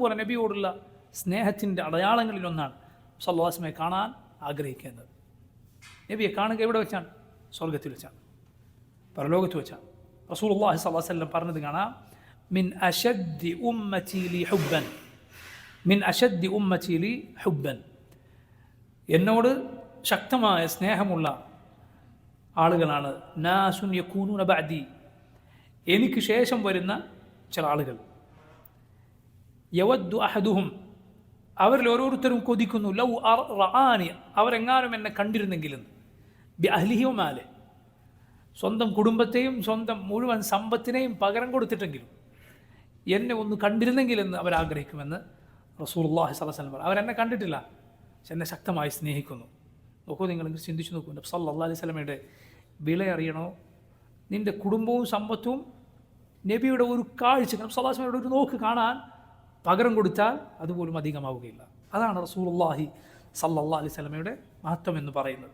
അതുപോലെ നബിയോടുള്ള സ്നേഹത്തിൻ്റെ അടയാളങ്ങളിലൊന്നാണ് സല്ലല്ലാഹു അലൈഹി വസല്ലമയെ കാണാൻ ആഗ്രഹിക്കുന്നത്. നബിയെ കാണുക എവിടെ വെച്ചാണ്? സ്വർഗത്തിൽ വെച്ചാണ്, പരലോകത്ത് വെച്ചാണ്. റസൂലുള്ളാഹി സ്വല്ലല്ലാഹു അലൈഹി വസല്ലം പറഞ്ഞത് കാണാം, മിൻ അശദ്ദി ഉമ്മതി ലി ഹുബ്ബൻ, മിൻ അശദ്ദി ഉമ്മതി ലി ഹുബ്ബൻ, എന്നോട് ശക്തമായ സ്നേഹമുള്ള ആളുകളാണ് നാസുൻ യകൂനൂന ബഅദി, എനിക്ക് ശേഷം വരുന്ന ചില ആളുകൾ. യവദ്ദു അഹദുഹും, അവരിൽ ഓരോരുത്തരും കൊതിക്കുന്നു, ലൗ റആനി, അവരെങ്ങാനും എന്നെ കണ്ടിരുന്നെങ്കിലെന്ന്, ബി അഹ്ലിഹി വമാലെ, സ്വന്തം കുടുംബത്തെയും സ്വന്തം മുഴുവൻ സമ്പത്തിനെയും പകരം കൊടുത്തിട്ടെങ്കിലും എന്നെ ഒന്ന് കണ്ടിരുന്നെങ്കിലെന്ന് അവരാഗ്രഹിക്കുമെന്ന് റസൂലുള്ളാഹി സ്വല്ലല്ലാഹു അലൈഹി വസല്ലം. അവരെന്നെ കണ്ടിട്ടില്ല, പക്ഷെ എന്നെ ശക്തമായി സ്നേഹിക്കുന്നു. നോക്കൂ, നിങ്ങൾ ചിന്തിച്ചു നോക്കൂ, നബി സല്ലല്ലാഹു അലൈഹി വസല്ലമയുടെ വില അറിയണോ? നിൻ്റെ കുടുംബവും സമ്പത്തും നബിയുടെ ഒരു കാഴ്ച, നബി സല്ലല്ലാഹു അലൈഹി വസല്ലമയുടെ ഒരു നോക്ക് കാണാൻ പകരം കൊടുത്താൽ അതുപോലും അധികമാവുകയില്ല. അതാണ് റസൂലുള്ളാഹി സ്വല്ലല്ലാഹു അലൈഹി വസല്ലമയുടെ മഹത്വം എന്ന് പറയുന്നത്.